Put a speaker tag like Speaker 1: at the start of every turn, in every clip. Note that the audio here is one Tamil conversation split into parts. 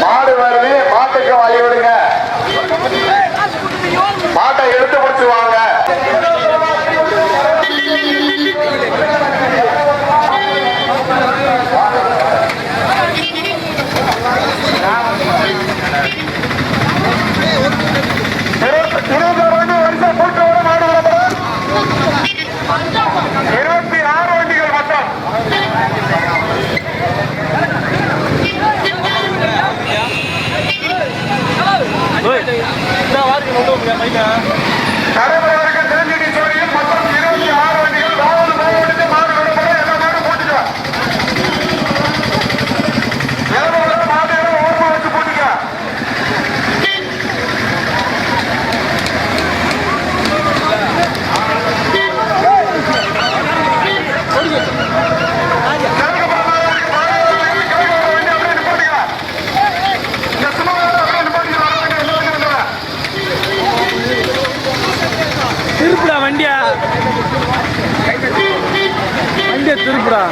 Speaker 1: மாடு வருது, மாட்டுக்கு வழி விடுங்க. மாட்டை எடுத்து முடிச்சு வாங்க. தலைவர்களுக்கு தெரிஞ்சு சொல்லியும் மொத்தம் 26 வண்டிகள் மாவட்ட மாவட்டத்தை மாடு விடப்பட எல்லா மாடும் போட்டுக்க. மாடு ஓரமா வச்சு போட்டுக்க.
Speaker 2: திருப்புடா வண்டியா, வண்டியை திருப்புடா.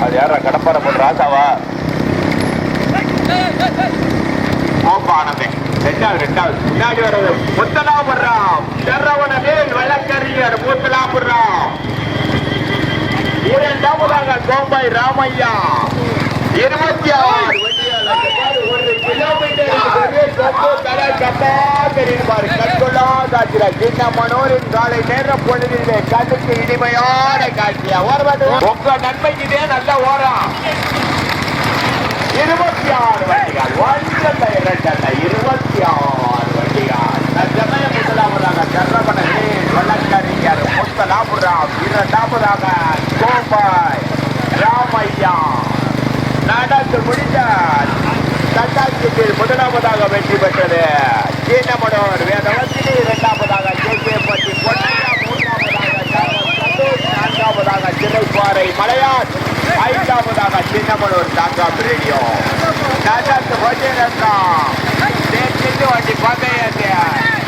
Speaker 2: அது யாரா கடப்பார போட்டு ராசாவா? ரெண்டாவது முன்னாடி வர்றது முத்தலாபுரம் சரவணவே வழக்கறிஞர் முத்தலாபுரம். இரண்டாவதாக கோம்பை ராமையா 26 மனோரின் காலை நேரம் பொழுதிலே கண்ணுக்கு இனிமையான காட்சியா வருவது உங்க நன்மைக்குதே நல்ல ஓரம். 26 வண்டிகள், 1 2 26 வண்டிகள். சமயம் முதலாவதாக சரவணவே வழக்கறிஞர் முத்தலாபுரம், இரண்டாவதாக கோம்பை ராமையா. நடந்து முடிந்த தட்டாட்சியில் முதலாவதாக வெற்றி பெற்றது சீனமனோர் வேதவத்தினி, இரண்டாவதாக கேகேபட்டி பொன்னையா, நான்காவதாக சிறைப்பாறை மலையார், ஐந்தாவதாக சீனமனூர் தாங்காப் ரேடியோ. நடந்து வண்டி பந்தயத்தை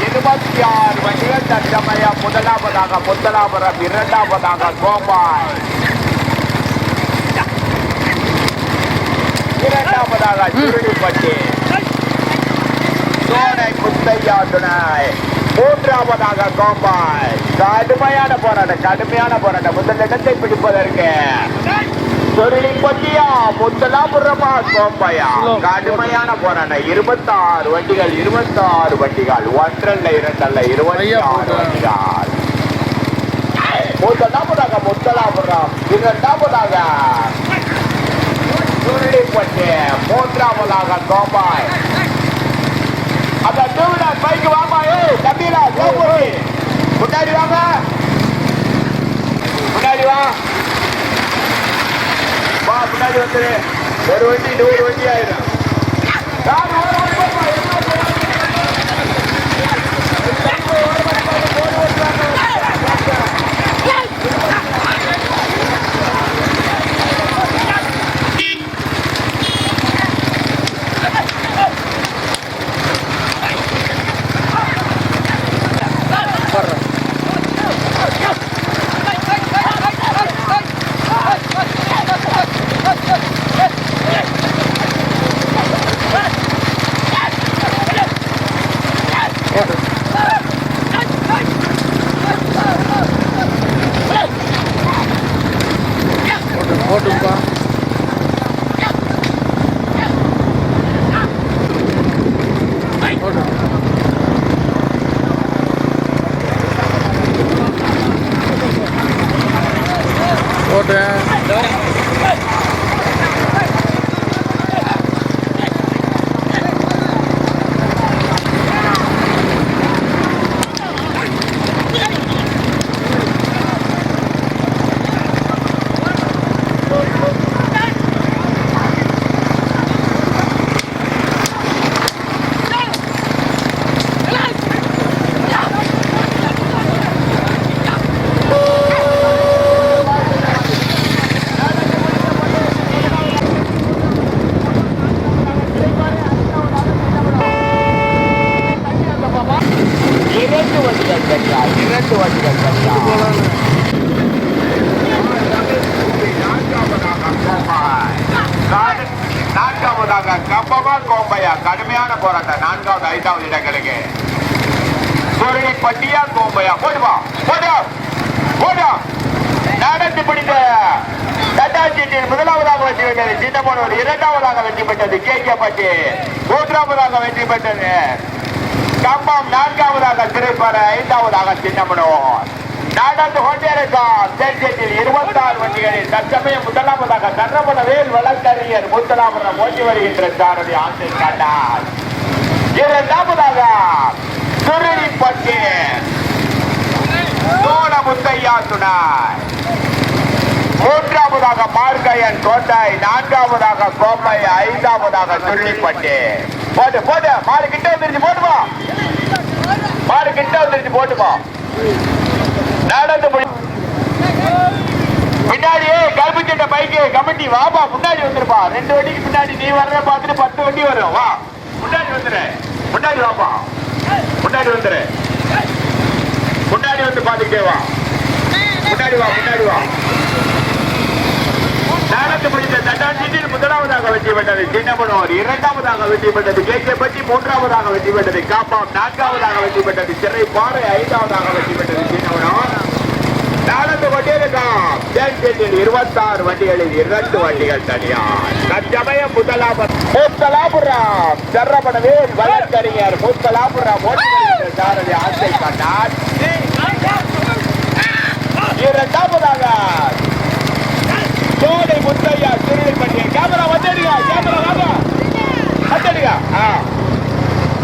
Speaker 2: 26 வண்டிகள் தற்சமயம் முதலாவதாக முத்தலாபுரம், இரண்டாவதாக கோம்பாய், இரண்டாவதாக சுருளிப்பட்டி சோனை முத்தையா துணை, மூன்றாவதாக கோம்பாய். கடுமையான போராட்டம் முதலிடத்தை பிடிப்பதற்கு சுருளிப்பட்டியா முத்தலாபுரமா கோம்பாயா. கடுமையான போராட்டம். 26 வண்டிகள், 26 வண்டிகள், 1 அல்ல 2 அல்ல 26 வண்டிகள். முதலாவதாக முத்தலாபுரம், இரண்டாவதாக சுருளிப்பட்டி, மூன்றாவதாக கோம்பாய். அந்த டூவிலர் பைக்கு வாமா, தம்பிலா கோபுரி முன்னாடி வாங்க, முன்னாடி வா, முன்னாடி வந்துரு. ஒரு வண்டி 100 வண்டி ஆயிரும். போராட்டம் 4வது 5வது இடங்களுக்கு சுருளி பட்டியா கோம்பையா போடுவா போடு நடந்து பிடித்த தட்டாச்சியில் முதலாவதாக வெற்றி பெற்றது சின்னமனூர், இரண்டாவதாக வெற்றி பெற்றது கேகேப்பட்டி, மூன்றாவதாக வெற்றி பெற்றது கம்பம், 4வதாக திருப்பர, 5வதாக சின்னமனூர். நடந்து கொண்டிருக்கும் தேர்தலில் 26 வண்டிகளில் தற்சமயம் முதலாவதாக கண்ணமனவேல் வழக்கறிஞர் முத்தலாபுரம் ஓட்டி வருகின்ற சாரதி ஆசை காட்டார். இரண்டாவதாக சுருளிப்பட்டி சோழ முத்தையா துணை, மூன்றாவதாக மார்கையன் கோட்டை, 4வதாக கோப்பை, 5வதாக சுருளிப்பட்டி. போடு மாடு கிட்ட வந்துருச்சு, போட்டுமா நடந்து பின்னாடியே கல்புச்சட்ட பைக்கு கமிட்டி வாப்பா, முன்னாடி வந்துருப்பா. 2 வண்டிக்கு பின்னாடி நீ வர்ற பார்த்துட்டு 10 வண்டி வரும். வா முன்னாடி வந்துரு, முன்னாடி வாப்பா, முன்னாடி வந்துரு, முன்னாடி வந்து பாத்துக்கிட்டே வா, முன்னாடி வா. நடந்து முடிந்த தட்டாஞ்சியில் முதலாவதாக வெற்றி பெற்றது சின்னமனூர், இரண்டாவதாக வெற்றி பெற்றது கேகேப்பட்டி, மூன்றாவதாக வெற்றி பெற்றது காப்பாம், 4வதாக வெற்றி பெற்றது சிறைப்பாறை, 5வதாக வெற்றி பெற்றது சின்னமனூர். நடந்து கொண்டிருக்கும் 26 வண்டிகளில் 2 வண்டிகள் தனியார். தற்சமயம் முத்தலாபுரம் சரவணவேல் வழக்கறிஞர் முத்தலாபுரம் சாரதி ஆசை கண்டார். இரண்டாவதாக சோலை முத்தையா திருநெல்வேலி. கேமரா வந்துடுங்க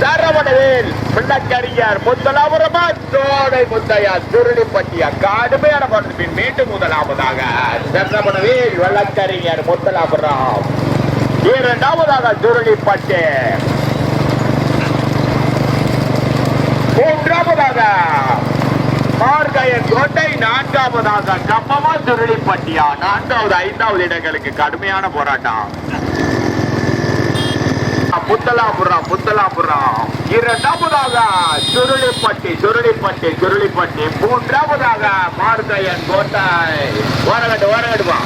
Speaker 2: சரவணவேல் வழக்கறிஞர் முத்தலாபுரமா சோலை முத்தையா திருநெல்வேலியா கடுமையான பின் மீண்டும் முதலாவதாக சரவணவேல் வழக்கறிஞர் முத்தலாபுரம், இரண்டாவதாக திருநெல்வேலி, மூன்றாவதாக மார்கையன் கோட்டை, 4வதாக கம்பமா சுருளிப்பட்டியா. 4வது 5வது இடங்களுக்கு கடுமையான போராட்டம். புத்தலாபுரம், இரண்டாவதாக சுருளிப்பட்டி, மூன்றாவதாக மார்கையன் கோட்டை. ஓரகட்டுமா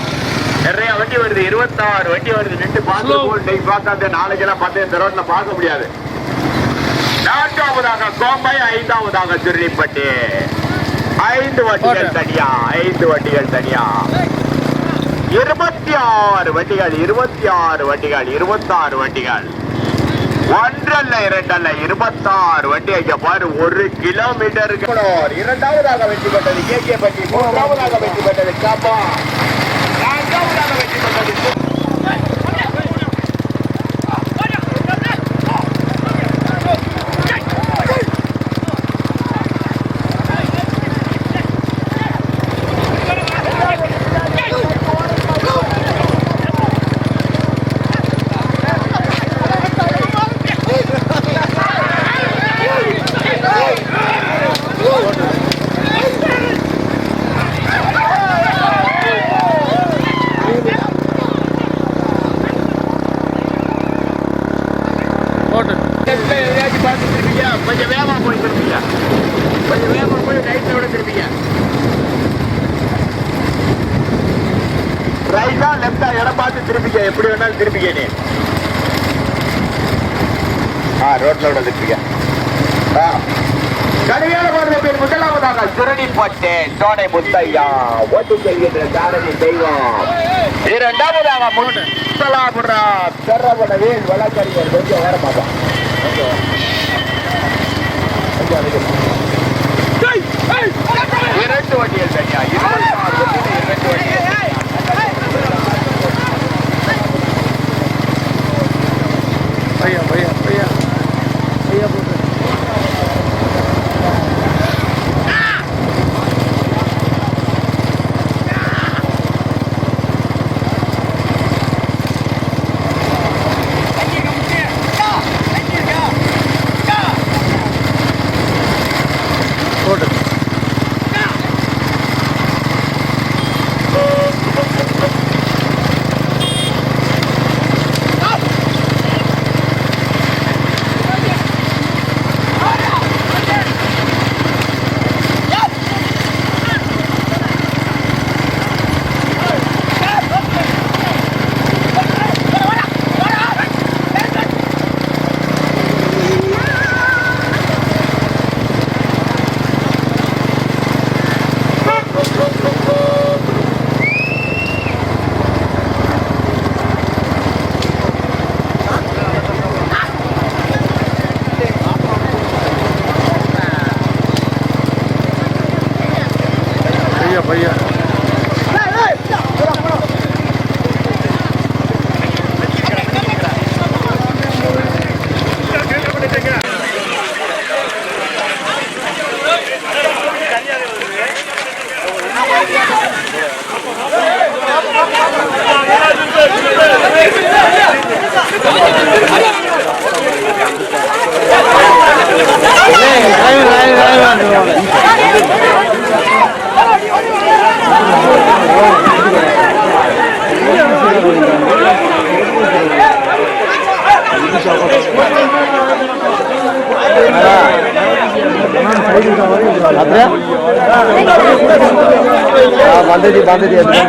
Speaker 2: நிறைய வண்டி வருது, 26 வண்டி வருது. நின்று பார்த்து பார்க்காத நாளைக்கெல்லாம் பார்த்து இந்த ரோட்ல பார்க்க முடியாது. 4வதாக கோம்பை, 5வதாக சுருளிப்பட்டி. 5 வண்டிகள் தனியா, 26 வண்டிகள். 1 அல்ல 2 அல்ல 26 வண்டி. ஐயா பாரு, 1 கிலோமீட்டருக்கு. இரண்டாவதாக வெற்றி பெற்றது கேகேப்பட்டி, மூன்றாவதாக வெற்றி பெற்றது காப்பா, 4வதாக வெற்றி பெற்றது கொஞ்சம் வேகமா போய் திருப்பிங்க, கொஞ்சம் வேகமா போய் ரைட்ல விட திருப்பிங்க. ரைட்டா லெப்டா இடம் பார்த்து திருப்பிக்க, எப்படி வேணாலும் திருப்பிக்க. நீ ரோட்ல விட திருப்பிக்க. கடுமையான போடுற பேர் முதலாவதாக சுருளிப்பட்டி சோலை முத்தையா ஓட்டு செல்கின்ற சாரதி தெய்வம். இரண்டாவதாக முத்தலாபுரம் சரவணவேல் வழக்கறிஞர். கொஞ்சம் வேற பார்ப்போம். 2 வண்டிகள் தனியா, 26 வண்டிகள் 2 வண்டிகள்.
Speaker 3: भैया बोल रहे ಬಂದೈತಿ ಬಂದೈತಿ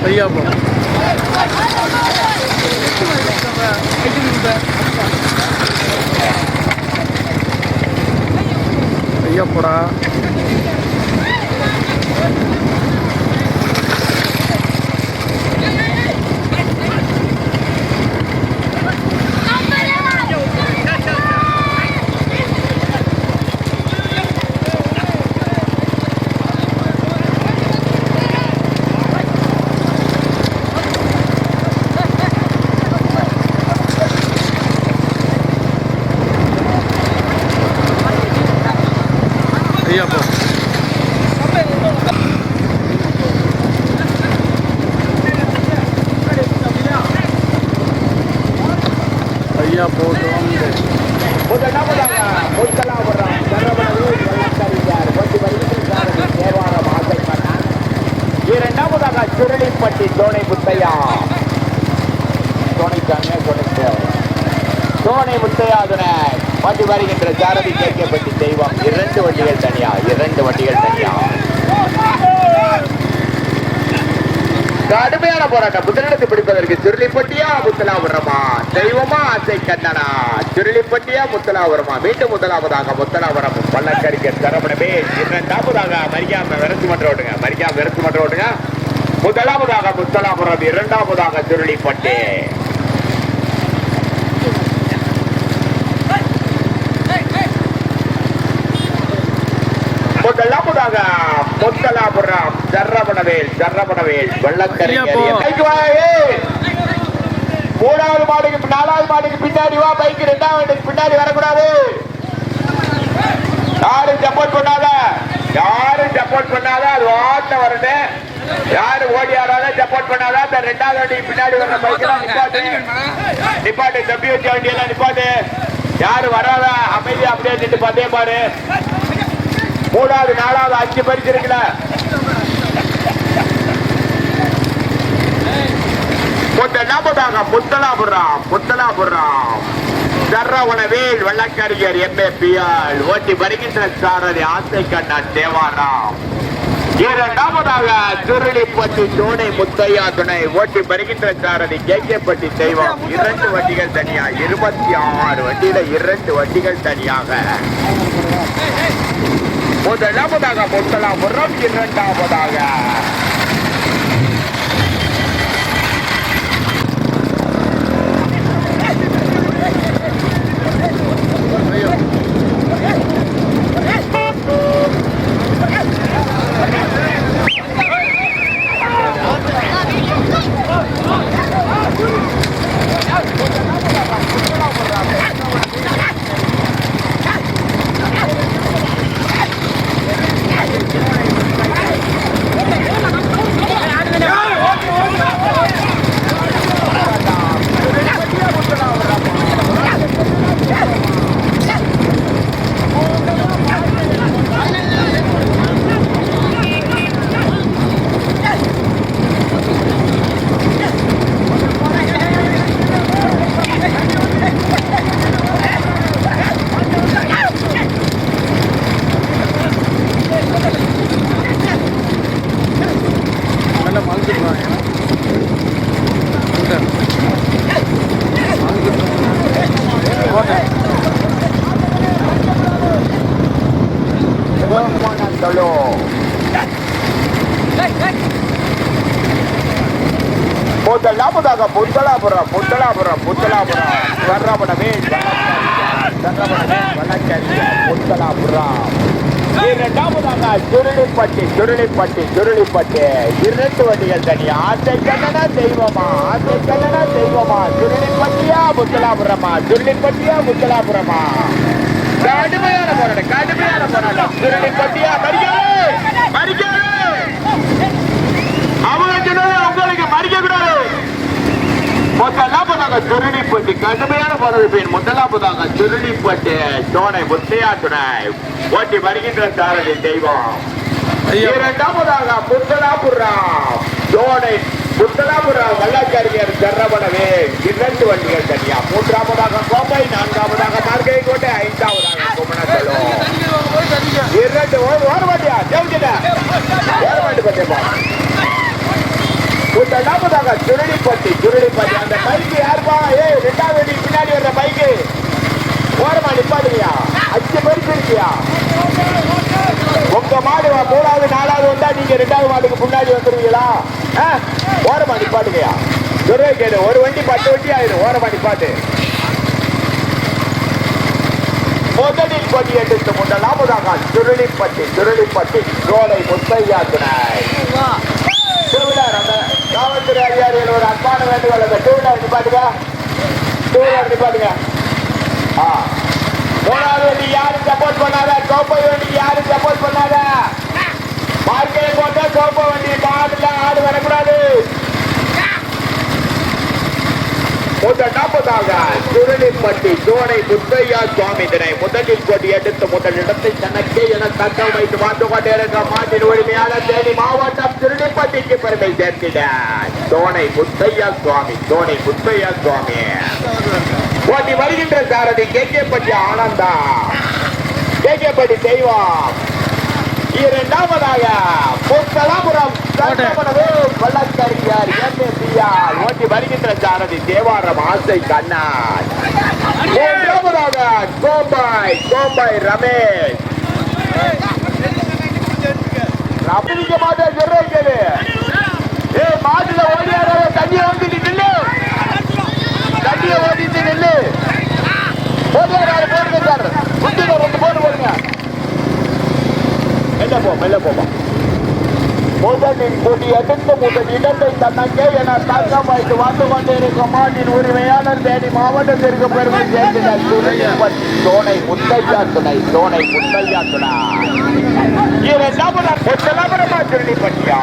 Speaker 3: भैया भैया पड़ा
Speaker 2: சுருளிப்பட்டி தோணை முத்தையா தோணை முத்தையாதுனை வண்டி வருகின்ற சாரதி கேட்கப்பட்டி தெய்வம் 2 வண்டிகள் தனியா 2 வண்டிகள் தனியா கடுமையான போராட்டம் முதலிடத்தை பிடிப்பதற்கு சுருளிப்பட்டியா முத்தலாபுரமா தெய்வமா ஆசை கண்ணனா சுருளிப்பட்டியா முத்தலாபுரமா மீண்டும் முதலாவதாக முத்தலாபுரம் பள்ளக்கரிக்கர் சரவணமே 2வது மரியாம விரசு மன்ற ஓட்டுங்க முதலாவதாக முத்தலாபுரம் 2வதாக சுருளிப்பட்டி முதலாவதாக முத்தலாபுரம் சரவணவேல் வெள்ளக்கரிக்கர் மூணாவது மாடுக்கு நாலாவது மாடுக்கு பின்னாடி வா. பைக் ரெண்டாவது பின்னாடி வரக்கூடாது. யாரும் சப்போர்ட் பண்ணாத, யாரும் சப்போர்ட் பண்ணாத. அது ஓட்ட வரணும். யாரும் ஓடி ஆடாத, சப்போர்ட் பண்ணாத. அந்த ரெண்டாவது வண்டிக்கு பின்னாடி வர பைக்கெல்லாம் நிப்பாட்டு, நிப்பாட்டு. தம்பி வச்ச வண்டியெல்லாம் நிப்பாட்டு. யாரும் வராத, அமைதியா அப்படியே நின்று பார்த்தே பாரு. மூணாவது நாலாவது 5 பரிசு இருக்குல்ல. முத்தலாபுரம் சரவணவேல் வழக்கறிஞர் எம்ஏபிஆர் ஓட்டி வருகின்ற சாரதி ஆசை கண்ணன் தேவாராம். இரண்டாவதாக திருளிப்பட்டி சோனை முத்தையா துணை ஓட்டி வருகின்ற சாரதி கேகேப்பட்டி தெய்வம். 2 வண்டிகள் தனியா, 26 வண்டியில 2 வண்டிகள் தனியாக. முதலாவதாக முத்தலாபுரம், இரண்டாவதாக சுருளிப்பட்டி 2 வண்டிகள் தனியா. ஆசை கண்ணனா தெய்வமா, ஆசை கண்ணனா தெய்வமா. சுருளிப்பட்டியா முத்தலாபுரமா, சுருளிப்பட்டியா முத்தலாபுரமா. கடுமையான போராட்டம். சுருளிப்பட்டியா மறிக்காது. அவங்க சொன்னது உங்களுக்கு மறிக்க கூடாது. முதலாவதாக சுருளிப்பட்டி கடுமையான பதவிப்பேன். முதலாவதாக சுருளிப்பட்டி சோனை முத்தையா துணை ஓட்டி வருகின்ற சாரதி தெய்வம். இரண்டாவதாக முத்தலாபுரம் வழக்கறிஞர் சரவணவே 2 வண்டிகள் தனியா. 3ஆவதாக கோப்பை, 4ஆவதாக மார்கை கோட்டை, 5ஆவதாக குமணத்தலோ. 2 ஓரமாட்டியா ஜெயிச்சிட்ட ஓரமாட்டி பத்தேப்பா. முதலாவதாக சுருளிப்பட்டி. அந்த பைக்கு யாருப்பா? 2வது வண்டிக்கு பின்னாடி வர்ற பைக்கு ஓரமா நிப்பாடுவியா? 5 பரிசு இருக்கியா? உங்க மாடு 3வது 4வது வந்தா நீங்க 2வது மாடுக்கு முன்னாடி வந்துருவீங்களா? ஓரமா நிப்பாட்டுங்கயா. துறை கேடு. ஒரு வண்டி 10 வண்டி ஆயிரும். ஓரமா நிப்பாட்டு. முதலில் கொடி எடுத்து முதலாவதாக சுருளிப்பட்டி சோலை முத்தையா துணை. காவல்துறை அதிகாரிகள் ஒரு அன்பான வேண்டுகோள். அந்த 2 நிப்பாட்டுங்க. 3வது வண்டி யாரும் சப்போர்ட் பண்ணாத. கோப்பை வண்டி யாரும் சப்போர்ட் பண்ணாத. மார்க்கெட் போட்டா கோப்பை வண்டி ஆடு வரக்கூடாது. முதலாவதாக சுருளிப்பட்டி சோனை முத்தையா சுவாமி தினை முதலில் கொடி எடுத்து முதலிடத்தை தனக்கே என தக்க வைத்து வந்து கொண்டிருக்க மாட்டின் உரிமையாளர் தேனி மாவட்டம் சுருளிப்பட்டிக்கு பெருமை சேர்த்திட சோனை முத்தையா சுவாமி. ஓட்டி வருகின்ற சாரதி கேகேப்பட்டி ஆனந்தா, கேகேப்பட்டி தெய்வம். இரண்டாவதாக முத்தலாபுரம் வழக்கறிஞர் எம்ஏபிஆர் ஓட்டி வருகின்ற சாரதி தேவாரம் ஆசை கண்ணன். மூன்றாவதாக கோம்பை ரமேஷ். ரமணிக்க மாட்டேன் சொல்றது. மாட்டுல ஓடியார தண்ணியை ஓட்டிட்டு நில்லு. தண்ணியை ஓட்டிட்டு நில்லு. ஓடியார போடுங்க சார். 2 போட்டு போடுங்க. மெல்ல போப்பா. முதலில் கொடி எடுத்து முதல் இடத்தை தன்னங்கே என தங்கமாய்த்து வந்து கொண்டிருக்கும் மாட்டின் உரிமையாளர் தேனி மாவட்டத்திற்கு பெருமை சேர்க்கிறார் சோனை முத்தையா துணை சோனை முத்தையா துணை இரண்டாவது பொட்டலாபுரமா திருடி பட்டியா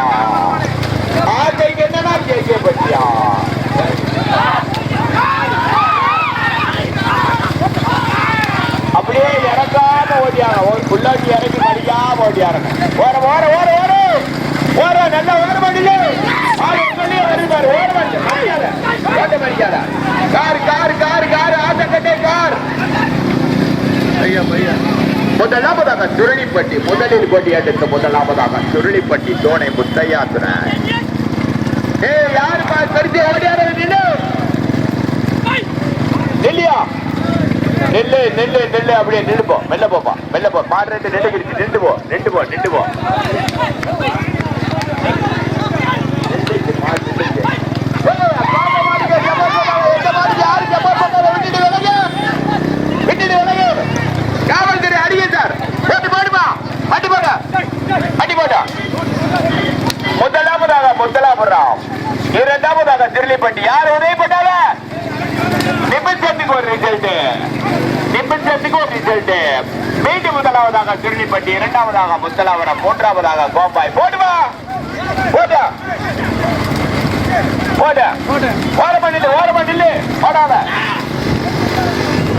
Speaker 2: ஆட்டைக்கு என்னன்னா கேட்க பட்டியா அப்படியே இறக்காம ஓடியாங்க ஒரு புள்ளாட்டி இறக்கி மடிக்காம ஓடியாருங்க ஓர ஓர ஓர ஓர ஓர நல்ல ஓர மடியில வருவாரு ஓர மடிக்காத கார் கார் கார் கார் ஆட்டக்கட்டே கார்
Speaker 3: ஐயா ஐயா
Speaker 2: முதலாவதாக சுருளிப்பட்டி முதலில் கொடி எடுத்து முதலாவதாக சுருளிப்பட்டி சோனை முத்தையா துணை யாரு கருத்து ஓடியார இல்லையா நெல்லு நெல்லு நெல்லு அப்படியே நின்று மெல்ல போப்பா மெல்ல போ பாடுறது நெல்லு இருக்கு நின்று போ நின்று போ நின்று போ காவல்துறை அடியே சார் போட்டு போடுமா அடி போட அடி போட்டா முதலாவதாக முத்தலாபுரம் இரண்டாவதாக திருளிப்பட்டி யார் உதயப்பட்டாங்க நிமிஷத்துக்கு ஒரு ரிசல்ட் நிமிஷத்துக்கு ஒரு ரிசல்ட் மீண்டும் முதலாவதாக திருளிப்பட்டி இரண்டாவதாக முத்தலாபுரம் மூன்றாவதாக கோம்பாய் போடுமா போட்டா போட்டா ஓரமண்ணில் போடாத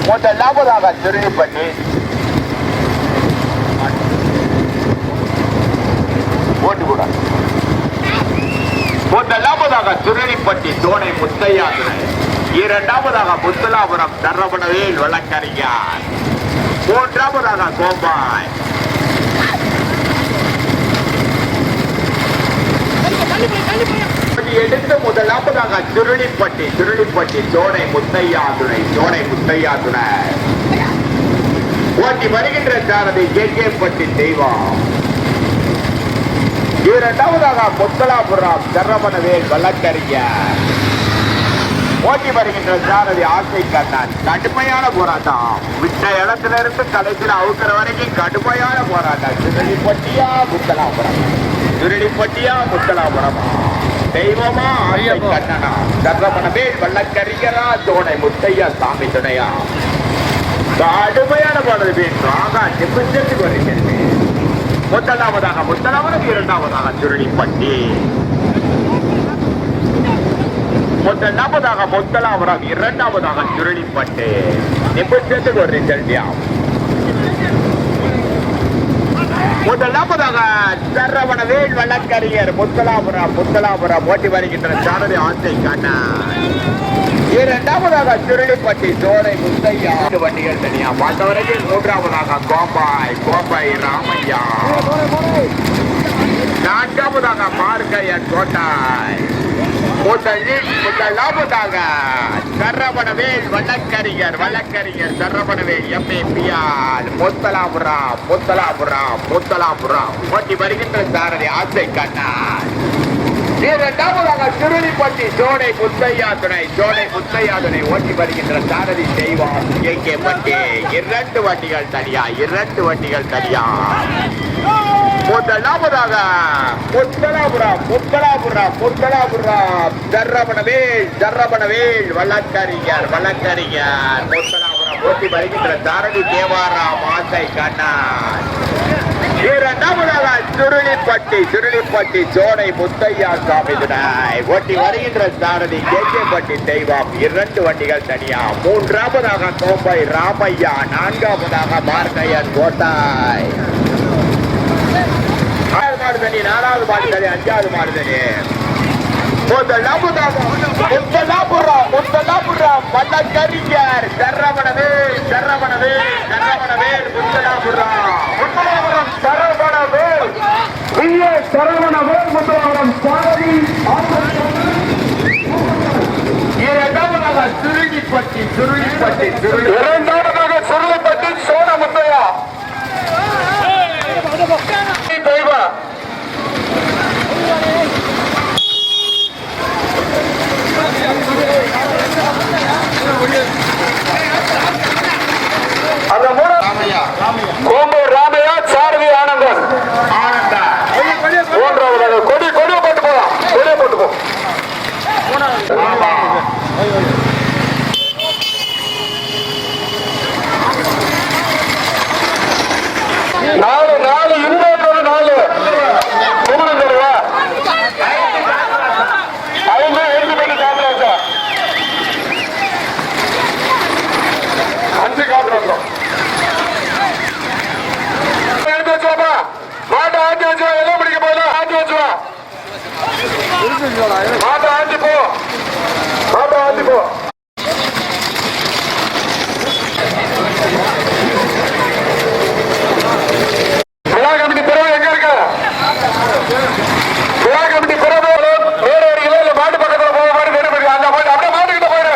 Speaker 2: முதலாவதாக திருளிப்பட்டி ஓட்டு கூட முதலாவதாக திருளிப்பட்டி சோனை முத்தையா துணை இரண்டாவதாக முத்தலாபுரம் தர்ரபணவேல் வழக்கறிஞர் மூன்றாவதாக கோம்பாய் எடுத்து முதலாவதாக திருளிப்பட்டி சோனை முத்தையா துணை ஓட்டி வருகின்ற சாரதி கேகேப்பட்டி தெய்வம் இரண்டாவதாக முத்தலாபுரம் தர்ரபணவேல் வழக்கறிஞர் ஓட்டி வருகின்ற சாரதி ஆசை கண்ணன் கடுமையான போராட்டம் விட்ட இடத்துல இருந்து கடைசியில் அவுக்கிற வரைக்கும் கடுமையான போராட்டம் திருடிப்பட்டியா முத்தலாபுரம் தெய்வமா ஆசை கண்ணனா தர்ரபணவேல் வழக்கறிஞரா சோனை முத்தையா சாமி துணையா கடுமையான போராட்டம் பேசுறாங்க நிமிஷத்துக்கு வருகிறது முதலாவதாக முத்தலாபுரம் இரண்டாவதாக திருடிப்பட்டி முதலாவதாக முத்தலாபுரம் இரண்டாவதாக திருளிப்பட்டு நிமிஷத்துக்கு ஒரு ரிசல்ட் முதலாவதாக சரவணவேல் வழக்கறிஞர் முத்தலாபுரம் ஓட்டி வருகின்ற சாரதி ஆசை கண்ணா இரண்டாவதாக திருளிப்பட்டி சோலை முத்தையா வண்டிகள் தனியா பார்த்தவரையில் மூன்றாவதாக கோம்பாய் ராமையா நான்காவதாக மார்க்கையன் கோட்டாய் முதலாவதாக சரவணவேல் வழக்கறிஞர் சரவணவேல் எம்ஏபிஆர் முத்தலாபுரம் ஓட்டி வருகின்ற சாரதி ஆசை கண்ணார் இரண்டாவதாக திருளிப்பட்டி சோனை முத்தையா துணை ஓட்டி வருகின்ற சாரதி தெய்வம் கேகேப்பட்டி இரண்டு வண்டிகள் தனியா முதலாவதாக முத்தலாபுரம் தர்ரபணவேல் வழக்கறிஞர் முத்தலாபுரம் ஓட்டி வருகின்ற சாரதி தேவாராம் ஆசை கண்ணார் இரண்டாவதாக திருளிப்பட்டி சோனை முத்தையா சாமி துணை ஓட்டி வருகின்ற சாரதி கேகேப்பட்டி தெய்வம் இரண்டு வண்டிகள் தனியா மூன்றாவதாக கோம்பை ராமையா நான்காவதாக மார்க்கையன் கோட்டாய் மாடுதனி நாலாவது மாடுதனி அஞ்சாவது மாடுதனி முத்தலாபுரம் வழக்கறிஞர் சரவணவேல் முத்தலாபுரம் சாரதி இரண்டாவதாக திருளிப்பட்டி இரண்டாவதாக சுருளிப்பட்டி சோன முத்தையா தெய்வா கோம்பூர் ராமையா சாரதி ஆனந்தன் மூன்றாவதாக
Speaker 1: நாலு நாலு இன்னொரு நாலு முருகன் தருவா 5 எழுதி பண்ணி காட்டுறாங்க 5 காட்டுறாங்க எடுத்து வச்சுவாப்பா மாட்டை ஆட்டி வச்சுவா எல்லாம் பிடிக்க போயிடும் ஆட்டி வச்சுவா மாட்டை ஆட்டி போ மாட்டை ஆட்டி போ விழா கமிட்டி பிறகு எங்க இருக்க விழா கமிட்டி பிறகு வேற அடிக்கல இல்ல மாட்டு பக்கத்துல போக மாதிரி வேறு போயிருக்கு அந்த போயிட்டு அப்படியே மாட்டுக்கிட்ட போயிரு